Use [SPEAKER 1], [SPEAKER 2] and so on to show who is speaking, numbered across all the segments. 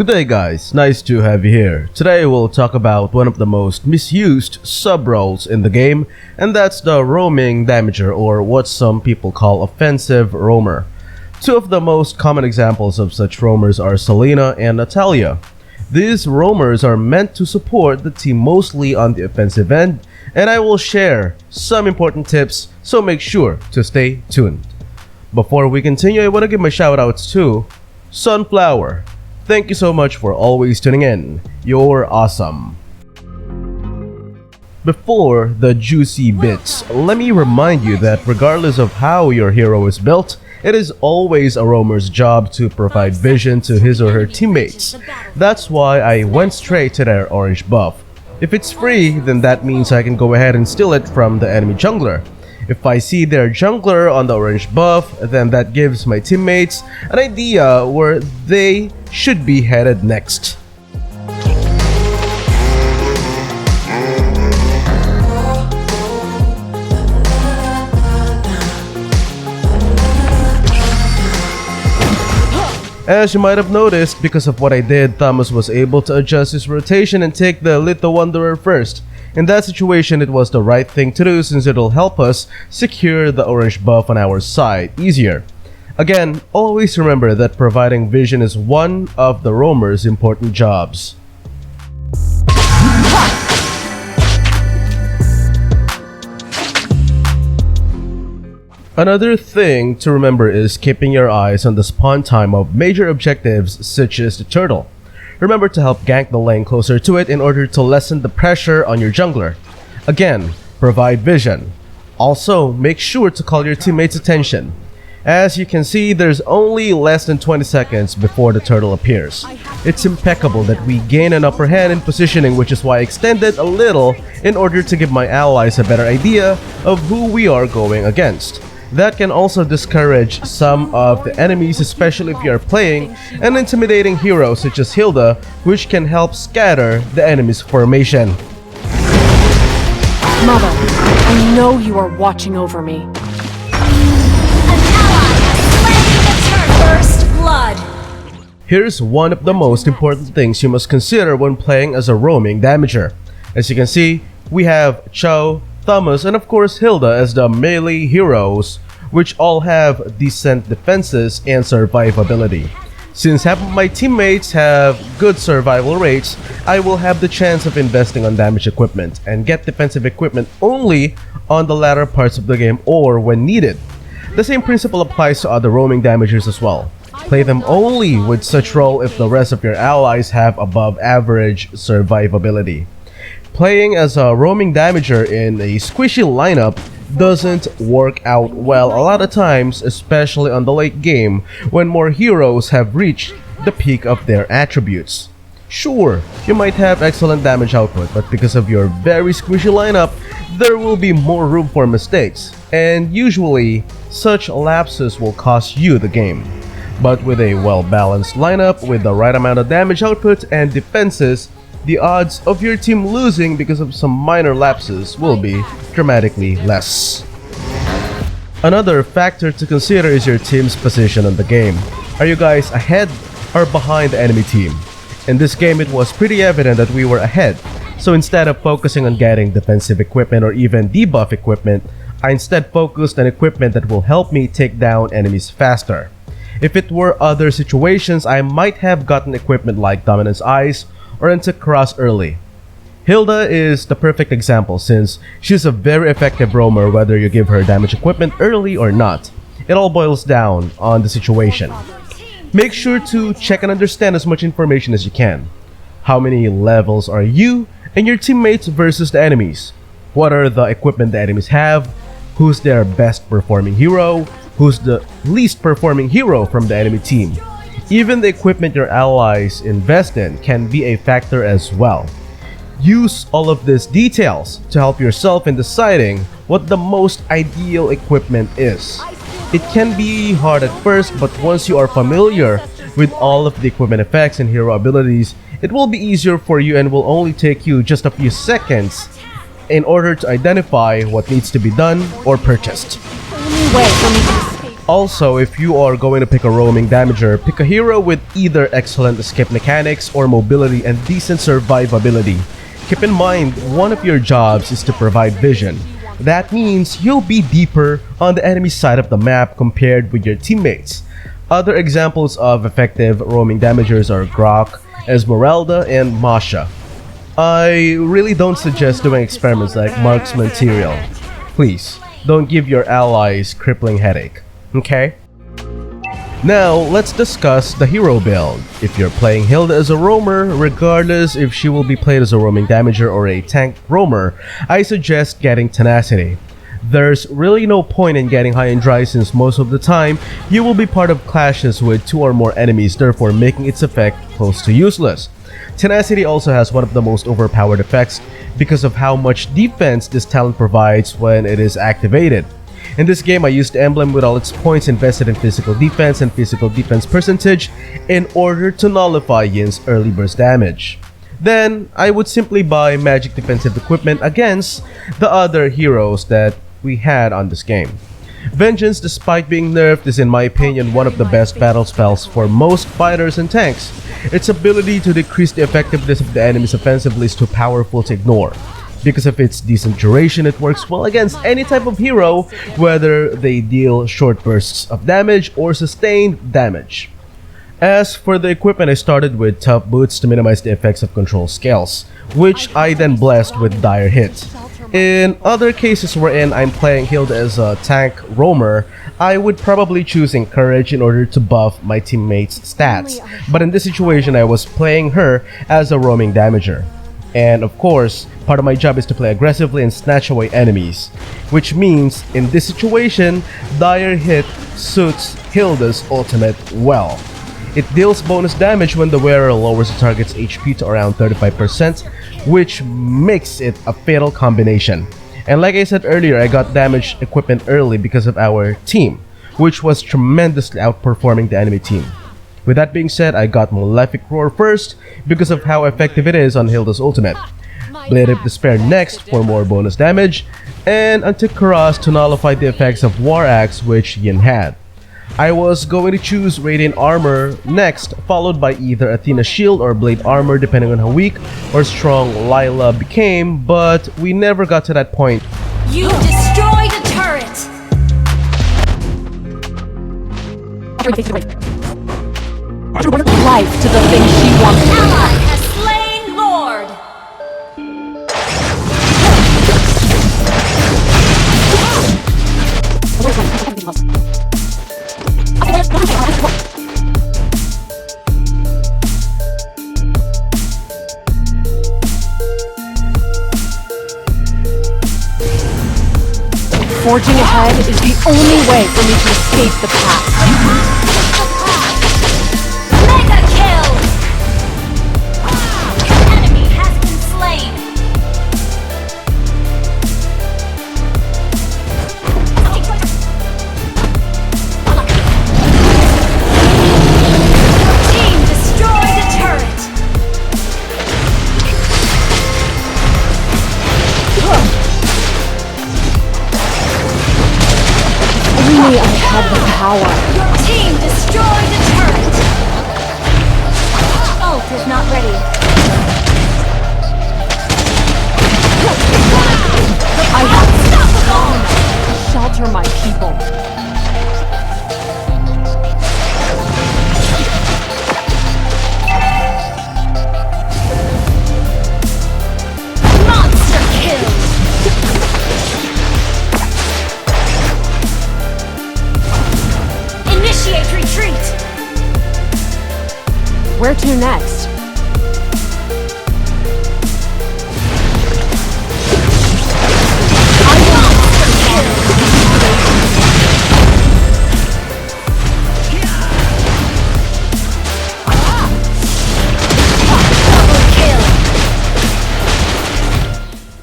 [SPEAKER 1] Good day guys, nice to have you here. Today we'll talk about one of the most misused sub-roles in the game, and that's the roaming damager, or what some people call offensive roamer. Two of the most common examples of such roamers are Selena and Natalia. These roamers are meant to support the team mostly on the offensive end, and I will share some important tips, so make sure to stay tuned. Before we continue, I want to give my shoutouts to Sunflower. Thank you so much for always tuning in. You're awesome. Before the juicy bits, let me remind you that regardless of how your hero is built, it is always a roamer's job to provide vision to his or her teammates. That's why I went straight to their orange buff. If it's free, then that means I can go ahead and steal it from the enemy jungler. If I see their jungler on the orange buff, then that gives my teammates an idea where they should be headed next. As you might have noticed, because of what I did, Thomas was able to adjust his rotation and take the Little Wanderer first. In that situation, it was the right thing to do since it'll help us secure the orange buff on our side easier. Again, always remember that providing vision is one of the roamer's important jobs. Another thing to remember is keeping your eyes on the spawn time of major objectives such as the turtle. Remember to help gank the lane closer to it in order to lessen the pressure on your jungler. Again, provide vision. Also, make sure to call your teammates' attention. As you can see, there's only less than 20 seconds before the turtle appears. It's impeccable that we gain an upper hand in positioning, which is why I extended a little in order to give my allies a better idea of who we are going against. That can also discourage some of the enemies, especially if you are playing an intimidating hero such as Hilda, which can help scatter the enemy's formation.
[SPEAKER 2] Mother, I know you are watching over me.
[SPEAKER 3] An ally has slain the turtle. First blood.
[SPEAKER 1] Here's one of the most important things you must consider when playing as a roaming damager. As you can see, we have Chow, Thomas, and of course Hilda as the melee heroes, which all have decent defenses and survivability. Since half of my teammates have good survival rates, I will have the chance of investing on damage equipment and get defensive equipment only on the latter parts of the game or when needed. The same principle applies to other roaming damagers as well. Play them only with such role if the rest of your allies have above average survivability. Playing as a roaming damager in a squishy lineup doesn't work out well a lot of times, especially on the late game when more heroes have reached the peak of their attributes. Sure, you might have excellent damage output, but because of your very squishy lineup, there will be more room for mistakes, and usually such lapses will cost you the game. But with a well-balanced lineup with the right amount of damage output and defenses, the odds of your team losing because of some minor lapses will be dramatically less. Another factor to consider is your team's position in the game. Are you guys ahead or behind the enemy team? In this game, it was pretty evident that we were ahead, so instead of focusing on getting defensive equipment or even debuff equipment, I instead focused on equipment that will help me take down enemies faster. If it were other situations, I might have gotten equipment like Dominance Eyes or into Cross early. Hilda is the perfect example since she's a very effective roamer whether you give her damage equipment early or not. It all boils down on the situation. Make sure to check and understand as much information as you can. How many levels are you and your teammates versus the enemies? What are the equipment the enemies have? Who's their best performing hero? Who's the least performing hero from the enemy team? Even the equipment your allies invest in can be a factor as well. Use all of these details to help yourself in deciding what the most ideal equipment is. It can be hard at first, but once you are familiar with all of the equipment effects and hero abilities, it will be easier for you and will only take you just a few seconds in order to identify what needs to be done or purchased.
[SPEAKER 2] Only way for me to escape
[SPEAKER 1] Also, if you are going to pick a roaming damager, pick a hero with either excellent escape mechanics or mobility and decent survivability. Keep in mind, one of your jobs is to provide vision. That means you'll be deeper on the enemy side of the map compared with your teammates. Other examples of effective roaming damagers are Grok, Esmeralda, and Masha. I really don't suggest doing experiments like marksman material. Please, don't give your allies crippling headache, okay? Now, let's discuss the hero build. If you're playing Hilda as a roamer, regardless if she will be played as a roaming damager or a tank roamer, I suggest getting tenacity. There's really no point in getting high and dry since most of the time, you will be part of clashes with 2 or more enemies, therefore making its effect close to useless. Tenacity also has one of the most overpowered effects because of how much defense this talent provides when it is activated. In this game, I used the emblem with all its points invested in physical defense and physical defense percentage in order to nullify Yin's early burst damage. Then, I would simply buy magic defensive equipment against the other heroes that we had on this game. Vengeance, despite being nerfed, is in my opinion one of the best battle spells for most fighters and tanks. Its ability to decrease the effectiveness of the enemies offensively is too powerful to ignore. Because of its decent duration, it works well against any type of hero, whether they deal short bursts of damage or sustained damage. As for the equipment, I started with tough boots to minimize the effects of control scales, which I then blessed with dire hit. In other cases wherein I'm playing Hilda as a tank roamer, I would probably choose Encourage in order to buff my teammates' stats. But in this situation, I was playing her as a roaming damager. And of course, part of my job is to play aggressively and snatch away enemies. Which means, in this situation, dire hit suits Hilda's ultimate well. It deals bonus damage when the wearer lowers the target's HP to around 35%, which makes it a fatal combination. And like I said earlier, I got damage equipment early because of our team, which was tremendously outperforming the enemy team. With that being said, I got Malefic Roar first because of how effective it is on Hilda's ultimate, Blade of Despair next for more bonus damage, and Anticuirass to nullify the effects of War Axe which Yin had. I was going to choose Radiant Armor next, followed by either Athena's Shield or Blade Armor depending on how weak or strong Lila became, but we never got to that point.
[SPEAKER 3] You destroyed a turret!
[SPEAKER 2] Life to the thing she wants.
[SPEAKER 3] Ally has slain Lord!
[SPEAKER 2] Forging ahead is the only way for me to escape the past.
[SPEAKER 3] Mega kill! Enemy has been slain! Team destroyed a turret!
[SPEAKER 2] Only I had the power.
[SPEAKER 3] Your team destroyed a turret! Ult is not ready.
[SPEAKER 2] I have to shelter my people.
[SPEAKER 3] Monster kill! Initiate retreat!
[SPEAKER 2] Where to next?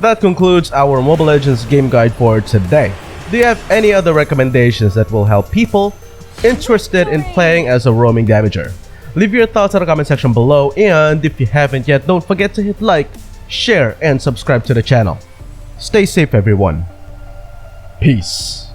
[SPEAKER 1] That concludes our Mobile Legends game guide for today. Do you have any other recommendations that will help people interested in playing as a roaming damager? Leave your thoughts in the comment section below, and if you haven't yet, don't forget to hit like, share, and subscribe to the channel. Stay safe everyone. Peace.